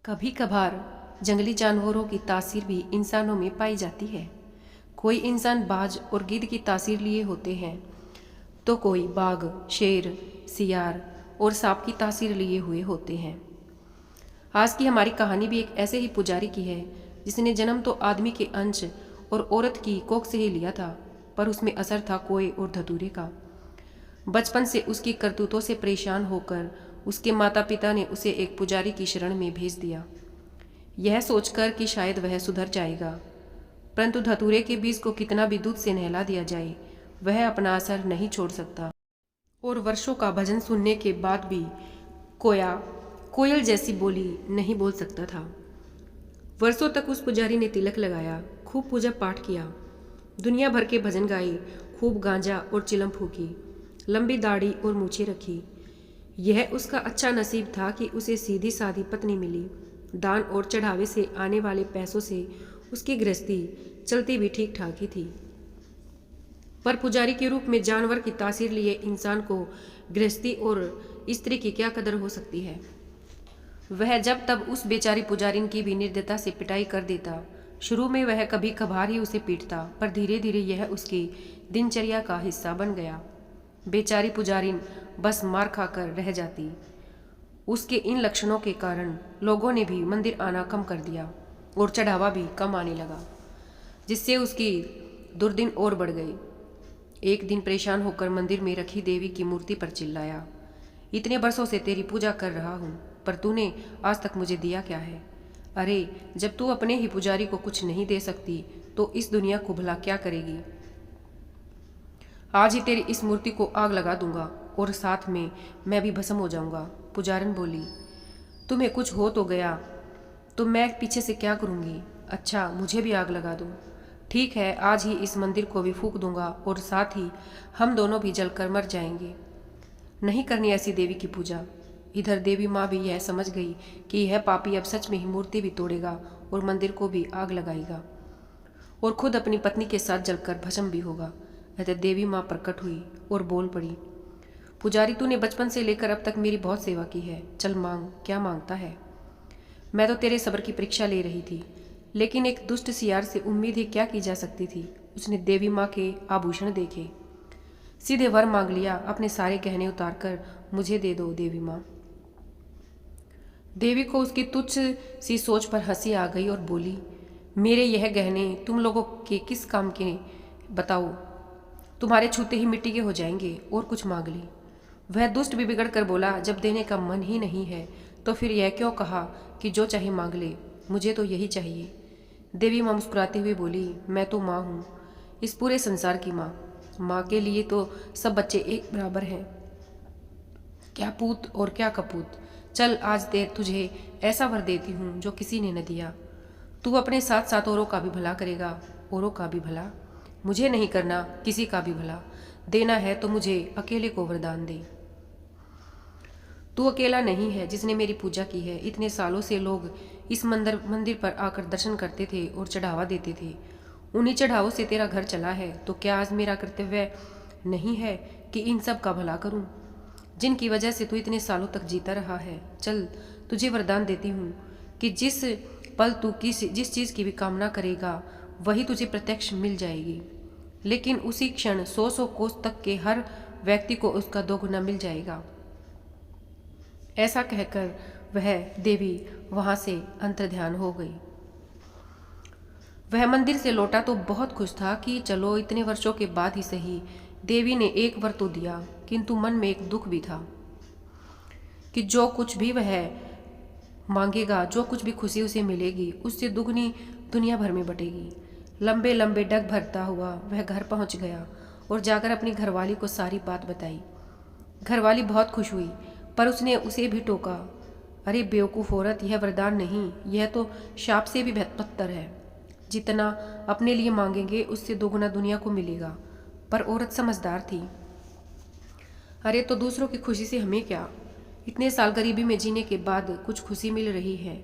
कभी कभार जंगली जानवरों की तासीर भी इंसानों में पाई जाती है। कोई इंसान बाज और गिद्ध की तासीर लिए होते हैं तो कोई बाघ, शेर, सियार और सांप की तासीर लिए हुए होते हैं। आज की हमारी कहानी भी एक ऐसे ही पुजारी की है जिसने जन्म तो आदमी के अंश और औरत की कोख से ही लिया था, पर उसमें असर था कोय और धतूरे का। बचपन से उसकी करतूतों से परेशान होकर उसके माता पिता ने उसे एक पुजारी की शरण में भेज दिया, यह सोचकर कि शायद वह सुधर जाएगा। परंतु धतूरे के बीज को कितना भी दूध से नहला दिया जाए, वह अपना असर नहीं छोड़ सकता और वर्षों का भजन सुनने के बाद भी कोया कोयल जैसी बोली नहीं बोल सकता था। वर्षों तक उस पुजारी ने तिलक लगाया, खूब पूजा पाठ किया, दुनिया भर के भजन गाए, खूब गांजा और चिलम फूकी, लंबी दाढ़ी और मूछें रखी। यह उसका अच्छा नसीब था कि उसे सीधी सादी पत्नी मिली। दान और चढ़ावे से आने वाले पैसों से उसकी गृहस्थी चलती भी ठीक ठाक ही थी। पर पुजारी के रूप में जानवर की तासीर लिए इंसान को गृहस्थी और स्त्री की क्या कदर हो सकती है। वह जब तब उस बेचारी पुजारिन की भी निर्दयता से पिटाई कर देता। शुरू में वह कभी कभार ही उसे पीटता, पर धीरे धीरे यह उसकी दिनचर्या का हिस्सा बन गया। बेचारी पुजारिन बस मार खाकर रह जाती। उसके इन लक्षणों के कारण लोगों ने भी मंदिर आना कम कर दिया और चढ़ावा भी कम आने लगा, जिससे उसकी दुर्दिन और बढ़ गई। एक दिन परेशान होकर मंदिर में रखी देवी की मूर्ति पर चिल्लाया, इतने बरसों से तेरी पूजा कर रहा हूँ, पर तूने आज तक मुझे दिया क्या है? अरे, जब तू अपने ही पुजारी को कुछ नहीं दे सकती तो इस दुनिया को भला क्या करेगी? आज ही तेरी इस मूर्ति को आग लगा दूंगा और साथ में मैं भी भस्म हो जाऊंगा। पुजारन बोली, तुम्हें कुछ हो तो गया तो मैं पीछे से क्या करूंगी? अच्छा, मुझे भी आग लगा दो। ठीक है, आज ही इस मंदिर को भी फूंक दूंगा और साथ ही हम दोनों भी जलकर मर जाएंगे। नहीं करनी ऐसी देवी की पूजा। इधर देवी माँ भी यह समझ गई कि यह पापी अब सच में ही मूर्ति भी तोड़ेगा और मंदिर को भी आग लगाएगा और खुद अपनी पत्नी के साथ जलकर भस्म भी होगा। अतः देवी माँ प्रकट हुई और बोल पड़ी, पुजारी, तूने बचपन से लेकर अब तक मेरी बहुत सेवा की है, चल मांग, क्या मांगता है? मैं तो तेरे सब्र की परीक्षा ले रही थी, लेकिन एक दुष्ट सियार से उम्मीद ही क्या की जा सकती थी। उसने देवी माँ के आभूषण देखे, सीधे वर मांग लिया, अपने सारे गहने उतार कर मुझे दे दो देवी माँ। देवी को उसकी तुच्छ सी सोच पर हंसी आ गई और बोली, मेरे यह गहने तुम लोगों के किस काम के बताओ? तुम्हारे छूते ही मिट्टी के हो जाएंगे। और कुछ मांग ली। वह दुष्ट भी बिगड़ कर बोला, जब देने का मन ही नहीं है तो फिर यह क्यों कहा कि जो चाहे मांग ले, मुझे तो यही चाहिए। देवी माँ मुस्कुराते हुए बोली, मैं तो माँ हूँ, इस पूरे संसार की माँ। माँ के लिए तो सब बच्चे एक बराबर हैं, क्या पूत और क्या कपूत। चल, आज तुझे ऐसा वर देती हूँ जो किसी ने न दिया। तू अपने साथ साथ औरों का भी भला करेगा, औरों का भी भला। मुझे नहीं करना किसी का भी भला, देना है तो मुझे अकेले को वरदान दे। तू अकेला नहीं है जिसने मेरी पूजा की है। इतने सालों से लोग इस मंदिर पर आकर दर्शन करते थे और चढ़ावा देते थे। उन्हीं चढ़ावों से तेरा घर चला है, तो क्या आज मेरा कर्तव्य नहीं है कि इन सब का भला करूं, जिनकी वजह से तू इतने सालों तक जीता रहा है? चल, तुझे वरदान देती हूँ कि जिस पल तू जिस चीज़ की भी कामना करेगा वही तुझे प्रत्यक्ष मिल जाएगी, लेकिन उसी क्षण 100 कोस तक के हर व्यक्ति को उसका दोगुना मिल जाएगा। ऐसा कहकर वह देवी वहां से अंतर्ध्यान हो गई। वह मंदिर से लौटा तो बहुत खुश था कि चलो, इतने वर्षों के बाद ही सही देवी ने एक वर तो दिया, किंतु मन में एक दुख भी था कि जो कुछ भी वह मांगेगा, जो कुछ भी खुशी उसे मिलेगी, उससे दुगनी दुनिया भर में बटेगी। लंबे लंबे डग भरता हुआ वह घर पहुंच गया और जाकर अपनी घरवाली को सारी बात बताई। घरवाली बहुत खुश हुई, पर उसने उसे भी टोका, अरे बेवकूफ़ औरत, यह वरदान नहीं, यह तो शाप से भी बदतर है। जितना अपने लिए मांगेंगे उससे दोगुना दुनिया को मिलेगा। पर औरत समझदार थी, अरे तो दूसरों की खुशी से हमें क्या? इतने साल गरीबी में जीने के बाद कुछ खुशी मिल रही है,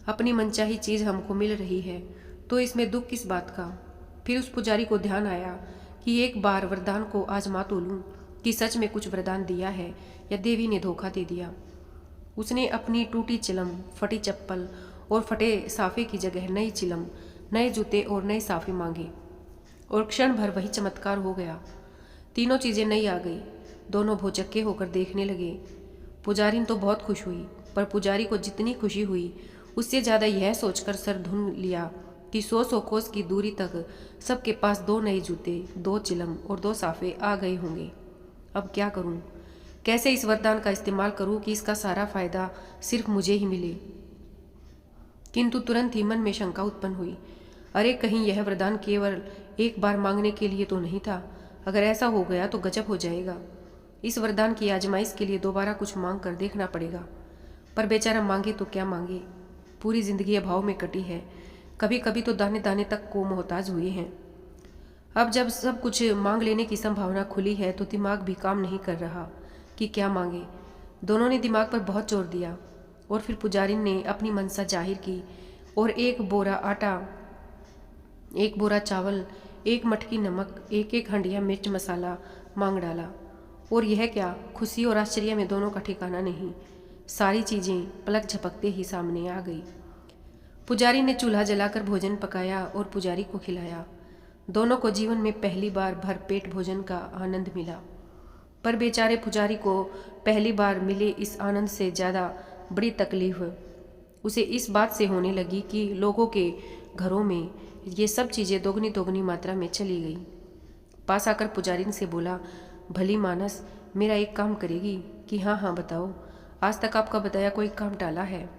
अपनी मनचाही चीज़ हमको मिल रही है, तो इसमें दुख किस बात का? फिर उस पुजारी को ध्यान आया कि एक बार वरदान को आजमा तो लूं कि सच में कुछ वरदान दिया है या देवी ने धोखा दे दिया। उसने अपनी टूटी चिलम, फटी चप्पल और फटे साफे की जगह नई चिलम, नए जूते और नए साफे मांगे और क्षण भर वही चमत्कार हो गया। तीनों चीजें नई आ गई। दोनों भौचक्के होकर देखने लगे। पुजारिन तो बहुत खुश हुई, पर पुजारी को जितनी खुशी हुई उससे ज्यादा यह सोचकर सर धुन लिया कि 100 कोस की दूरी तक सबके पास 2 नए जूते, 2 चिलम और 2 साफे आ गए होंगे। अब क्या करूं? कैसे इस वरदान का इस्तेमाल करूं कि इसका सारा फायदा सिर्फ मुझे ही मिले? किंतु तुरंत ही मन में शंका उत्पन्न हुई। अरे, कहीं यह वरदान केवल एक बार मांगने के लिए तो नहीं था? अगर ऐसा हो गया तो गजब हो जाएगा। इस वरदान की आजमाइश के लिए दोबारा कुछ मांग कर देखना पड़ेगा। पर बेचारा मांगे तो क्या मांगे? पूरी जिंदगी अभाव में कटी है। कभी कभी तो दाने दाने तक को मोहताज हुए हैं। अब जब सब कुछ मांग लेने की संभावना खुली है तो दिमाग भी काम नहीं कर रहा कि क्या मांगे। दोनों ने दिमाग पर बहुत जोर दिया और फिर पुजारी ने अपनी मनसा जाहिर की और 1 बोरा आटा, 1 बोरा चावल, 1 मटकी नमक, 1 हंडिया मिर्च मसाला मांग डाला। और यह क्या, खुशी और आश्चर्य में दोनों का ठिकाना नहीं। सारी चीजें पलक झपकते ही सामने आ गई। पुजारी ने चूल्हा जलाकर भोजन पकाया और पुजारी को खिलाया। दोनों को जीवन में पहली बार भरपेट भोजन का आनंद मिला। पर बेचारे पुजारी को पहली बार मिले इस आनंद से ज्यादा बड़ी तकलीफ उसे इस बात से होने लगी कि लोगों के घरों में ये सब चीजें दोगुनी दोगुनी मात्रा में चली गई। पास आकर पुजारी से बोला, भली मानस, मेरा एक काम करेगी? कि हाँ हाँ बताओ, आज तक आपका बताया कोई काम टाला है?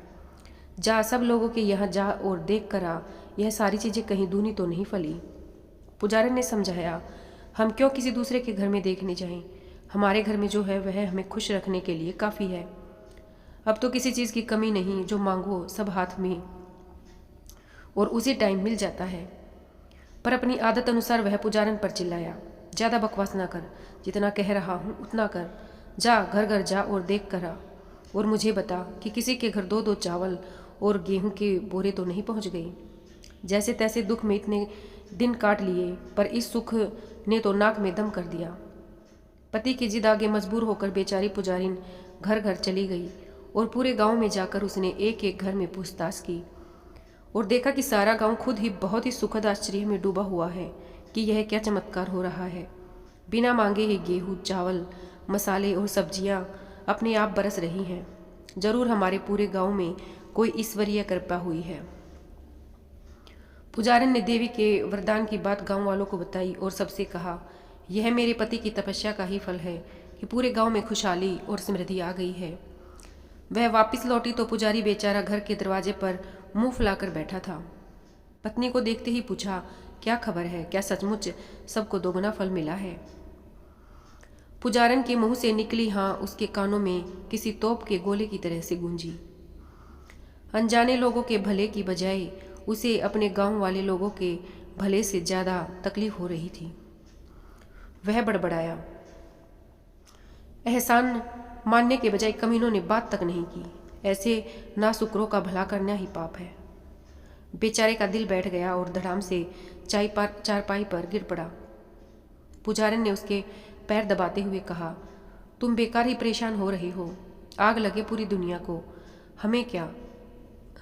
जा, सब लोगों के यहाँ जा और देख कर आ, यह सारी चीजें कहीं दूनी तो नहीं फली। पुजारी ने समझाया, हम क्यों किसी दूसरे के घर में देखने जाएं? हमारे घर में जो है वह हमें खुश रखने के लिए काफी है। अब तो किसी चीज की कमी नहीं, जो मांगो सब हाथ में और उसी टाइम मिल जाता है। पर अपनी आदत अनुसार वह पुजारन पर चिल्लाया, ज्यादा बकवास ना कर, जितना कह रहा हूं उतना कर। जा, घर घर जा और देख कर आ और मुझे बता कि किसी के घर 2-2 चावल और गेहूं के बोरे तो नहीं पहुंच गए। जैसे तैसे दुख में इतने दिन काट लिए, पर इस सुख ने तो नाक में दम कर दिया। पति की जिद आगे मजबूर होकर बेचारी पुजारिन घर घर चली गई और पूरे गांव में जाकर उसने एक एक घर में पूछताछ की और देखा कि सारा गांव खुद ही बहुत ही सुखद आश्चर्य में डूबा हुआ है कि यह क्या चमत्कार हो रहा है। बिना मांगे ही गेहूं, चावल, मसाले और सब्जियां अपने आप बरस रही हैं। जरूर हमारे पूरे गांव में कोई ईश्वरीय कृपा हुई है। पुजारी ने देवी के वरदान की बात गांव वालों को बताई और सबसे कहा, यह मेरे पति की तपस्या का ही फल है कि पूरे गांव में खुशहाली और समृद्धि आ गई है। वह वापस लौटी तो पुजारी बेचारा घर के दरवाजे पर मुंह फुलाकर बैठा था। पत्नी को देखते ही पूछा, क्या खबर है? क्या सचमुच सबको दोगुना फल मिला है? पुजारन के मुंह से निकली हाँ उसके कानों में किसी तोप के गोले की तरह से गूंजी। अनजाने लोगों के भले की बजाय उसे अपने गांव वाले लोगों के भले से ज्यादा तकलीफ हो रही थी। वह बड़बड़ाया। एहसान मानने के बजाय कमीनों ने बात तक नहीं की। ऐसे नाशुक्रों का भला करना ही पाप है। बेचारे का दिल बैठ गया और धड़ाम से चारपाई पर गिर पड़ा। पुजारी ने उसके पैर दबाते हुए कहा, तुम बेकार ही परेशान हो रही हो। आग लगे पूरी दुनिया को, हमें क्या?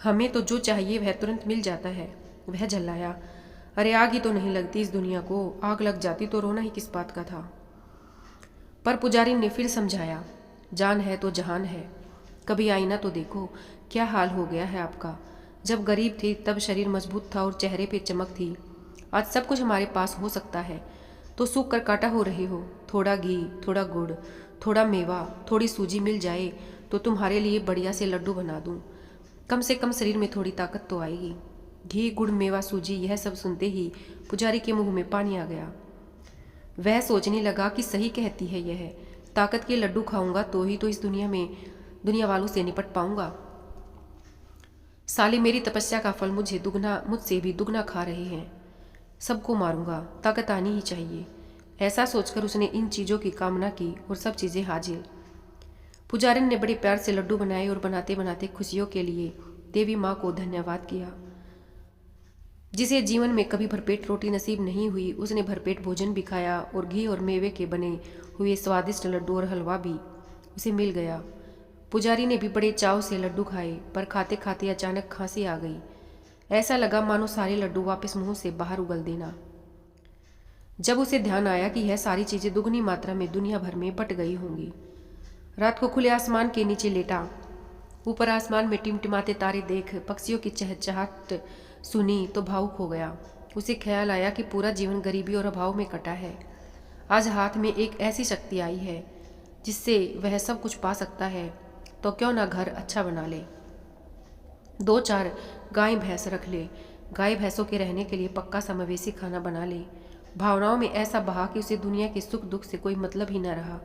हमें तो जो चाहिए वह तुरंत मिल जाता है। वह झल्लाया, अरे आग ही तो नहीं लगती इस दुनिया को, आग लग जाती तो रोना ही किस बात का था। पर पुजारी ने फिर समझाया, जान है तो जहान है। कभी आईना तो देखो, क्या हाल हो गया है आपका। जब गरीब थी तब शरीर मजबूत था और चेहरे पे चमक थी। आज सब कुछ हमारे पास हो सकता है तो सूख कर काटा हो रही हो। थोड़ा घी, थोड़ा गुड़, थोड़ा मेवा, थोड़ी सूजी मिल जाए तो तुम्हारे लिए बढ़िया से लड्डू बना दूं। कम से कम शरीर में थोड़ी ताकत तो आएगी। घी, गुड़, मेवा, सूजी, यह सब सुनते ही पुजारी के मुंह में पानी आ गया। वह सोचने लगा कि सही कहती है यह, ताकत के लड्डू खाऊंगा तो ही तो इस दुनिया वालों से निपट पाऊंगा। साले मेरी तपस्या का फल मुझसे भी दुगना खा रहे हैं। सबको मारूंगा, ताकत आनी ही चाहिए। ऐसा सोचकर उसने इन चीजों की कामना की और सब चीजें हाजिर। पुजारी ने बड़े प्यार से लड्डू बनाए और बनाते बनाते खुशियों के लिए देवी माँ को धन्यवाद किया। जिसे जीवन में कभी भरपेट रोटी नसीब नहीं हुई, उसने भरपेट भोजन भी खाया और घी और मेवे के बने हुए स्वादिष्ट लड्डू और हलवा भी उसे मिल गया। पुजारी ने भी बड़े चाव से लड्डू खाए, पर खाते खाते अचानक खांसी आ गई। ऐसा लगा मानो सारे लड्डू वापस मुंह से बाहर उगल देना। जब उसे ध्यान आया कि यह सारी चीजें दुगनी मात्रा में दुनिया भर में बट गई होंगी। रात को खुले आसमान के नीचे लेटा, ऊपर आसमान में टिमटिमाते तारे देख पक्षियों की चहचहाट सुनी तो भावुक हो गया। उसे ख्याल आया कि पूरा जीवन गरीबी और अभाव में कटा है। आज हाथ में एक ऐसी शक्ति आई है जिससे वह सब कुछ पा सकता है, तो क्यों ना घर अच्छा बना ले, 2-4 गाय भैंस रख ले, गाय भैंसों के रहने के लिए पक्का सा मवेशी खाना बना ले। भावनाओं में ऐसा बहा कि उसे दुनिया के सुख दुख से कोई मतलब ही न रहा।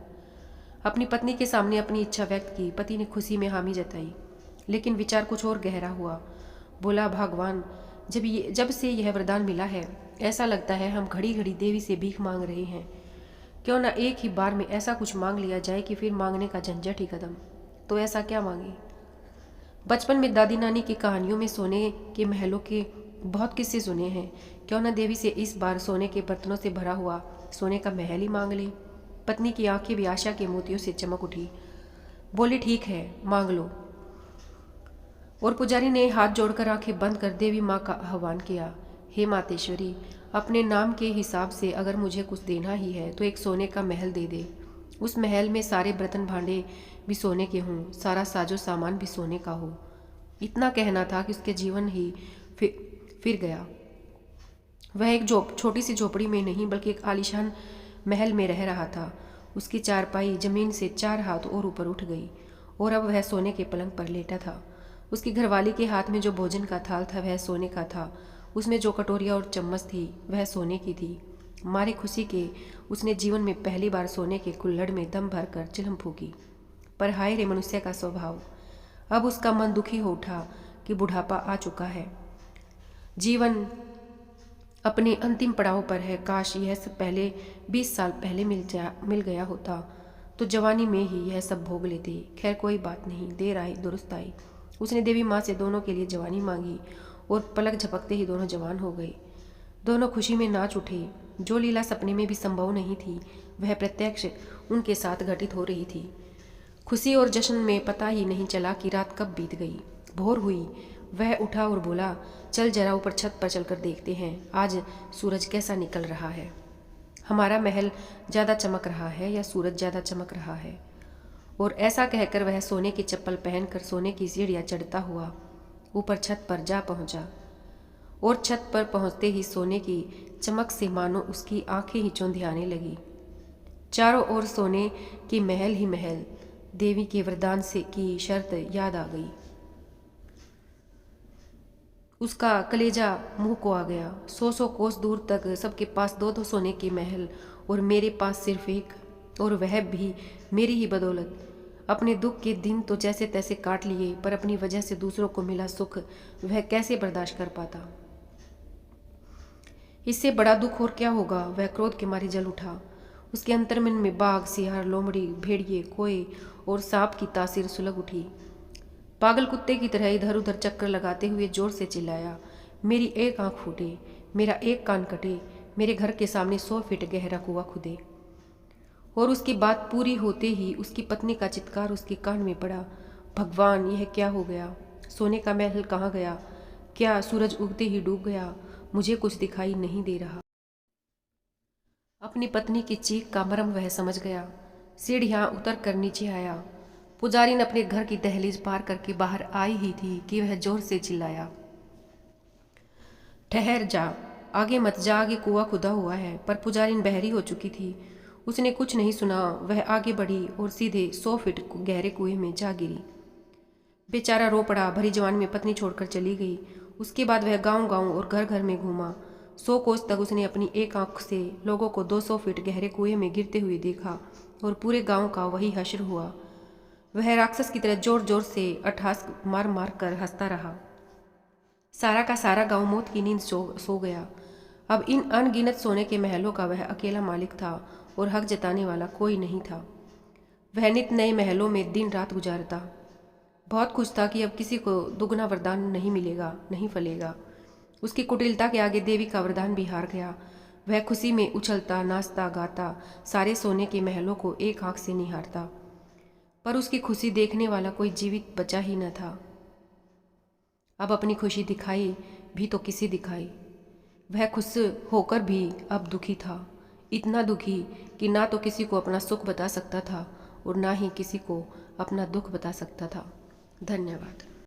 अपनी पत्नी के सामने अपनी इच्छा व्यक्त की। पति ने खुशी में हामी जताई, लेकिन विचार कुछ और गहरा हुआ। बोला, भगवान, जब से यह वरदान मिला है, ऐसा लगता है हम घड़ी घड़ी देवी से भीख मांग रहे हैं। क्यों ना एक ही बार में ऐसा कुछ मांग लिया जाए कि फिर मांगने का झंझट ही खत्म। तो ऐसा क्या मांगे? बचपन में दादी नानी की कहानियों में सोने के महलों के बहुत किस्से सुने हैं। क्यों ना देवी से इस बार सोने के बर्तनों से भरा हुआ सोने का महल ही मांग ले। पत्नी की आंखें भी आशा के मोतियों से चमक उठी। बोली, ठीक है, मांग लो। और पुजारी ने हाथ जोड़कर आंखें बंद कर देवी माँ का आह्वान किया। हे मातेश्वरी, अपने नाम के हिसाब से अगर मुझे कुछ देना ही है तो एक सोने का महल दे दे। उस महल में सारे बर्तन भांडे भी सोने के हों, सारा साजो सामान भी सोने का हो। इतना कहना था कि उसके जीवन ही फिर गया। वह एक छोटी सी झोपड़ी में नहीं बल्कि एक आलीशान महल में रह रहा था। उसकी चारपाई जमीन से 4 हाथ और ऊपर उठ गई और अब वह सोने के पलंग पर लेटा था। उसकी घरवाली के हाथ में जो भोजन का थाल था वह सोने का था। उसमें जो कटोरियाँ और चम्मच थी वह सोने की थी। मारे खुशी के उसने जीवन में पहली बार सोने के कुल्हड़ में दम भर कर चिलम फूकी। पर हाय रे मनुष्य का स्वभाव! अब उसका मन दुखी हो उठा कि बुढ़ापा आ चुका है, जीवन अपने अंतिम पड़ाव पर है। काश यह सब पहले 20 साल पहले मिल गया होता तो जवानी में ही यह सब भोग लेते। खैर कोई बात नहीं, देर आई दुरुस्त आई। उसने देवी माँ से दोनों के लिए जवानी मांगी और पलक झपकते ही दोनों जवान हो गए। दोनों खुशी में नाच उठे। जो लीला सपने में भी संभव नहीं थी वह प्रत्यक्ष उनके साथ घटित हो रही थी। खुशी और जश्न में पता ही नहीं चला कि रात कब बीत गई। भोर हुई। वह उठा और बोला, चल जरा ऊपर छत पर चलकर देखते हैं आज सूरज कैसा निकल रहा है। हमारा महल ज़्यादा चमक रहा है या सूरज ज़्यादा चमक रहा है? और ऐसा कहकर वह सोने की चप्पल पहनकर सोने की सीढ़ियाँ चढ़ता हुआ ऊपर छत पर जा पहुंचा। और छत पर पहुंचते ही सोने की चमक से मानो उसकी आंखें ही चौंधियाने लगी। चारों ओर सोने की महल ही महल। देवी के वरदान से की शर्त याद आ गई। उसका कलेजा मुंह को आ गया। 100 कोस दूर तक सबके पास 2-2 सोने के महल और मेरे पास सिर्फ एक, और वह भी मेरी ही बदौलत। अपने दुख के दिन तो जैसे तैसे काट लिए, पर अपनी वजह से दूसरों को मिला सुख वह कैसे बर्दाश्त कर पाता? इससे बड़ा दुख और क्या होगा? वह क्रोध के मारे जल उठा। उसके अंतर्मन में बाघ, सियार, लोमड़ी, भेड़िए, कोए और सांप की तासीर सुलग उठी। पागल कुत्ते की तरह इधर उधर चक्कर लगाते हुए जोर से चिल्लाया, मेरी एक आंख फूटे, मेरा एक कान कटे, मेरे घर के सामने 100 फीट गहरा कुआं खुदे। और उसकी बात पूरी होते ही उसकी पत्नी का चित्कार उसके कान में पड़ा, भगवान, यह क्या हो गया? सोने का महल कहाँ गया? क्या सूरज उगते ही डूब गया? मुझे कुछ दिखाई नहीं दे रहा। अपनी पत्नी की चीख का मर्म वह समझ गया। सीढ़ियाँ उतर कर नीचे आया। पुजारी ने अपने घर की दहलीज पार करके बाहर आई ही थी कि वह जोर से चिल्लाया, ठहर जा, आगे मत जा, आगे कुआं खुदा हुआ है। पर पुजारी बहरी हो चुकी थी। उसने कुछ नहीं सुना। वह आगे बढ़ी और सीधे 100 फीट गहरे कुएं में जा गिरी। बेचारा रो पड़ा। भरी जवान में पत्नी छोड़कर चली गई। उसके बाद वह गांव गांव और घर घर में घूमा। 100 कोस तक उसने अपनी एक आंख से लोगों को 200 फीट गहरे कुएं में गिरते हुए देखा और पूरे गांव का वही हश्र हुआ। वह राक्षस की तरह जोर जोर से अट्टहास मार मार कर हंसता रहा। सारा का सारा गांव मौत की नींद सो गया। अब इन अनगिनत सोने के महलों का वह अकेला मालिक था और हक जताने वाला कोई नहीं था। वह नित नए महलों में दिन रात गुजारता। बहुत खुश था कि अब किसी को दुगना वरदान नहीं मिलेगा, नहीं फलेगा। उसकी कुटिलता के आगे देवी का वरदान भी हार गया। वह खुशी में उछलता, नाचता, गाता, सारे सोने के महलों को एक आंख से निहारता। पर उसकी खुशी देखने वाला कोई जीवित बचा ही न था। अब अपनी खुशी दिखाई भी तो किसी दिखाई। वह खुश होकर भी अब दुखी था, इतना दुखी कि ना तो किसी को अपना सुख बता सकता था और ना ही किसी को अपना दुख बता सकता था। धन्यवाद।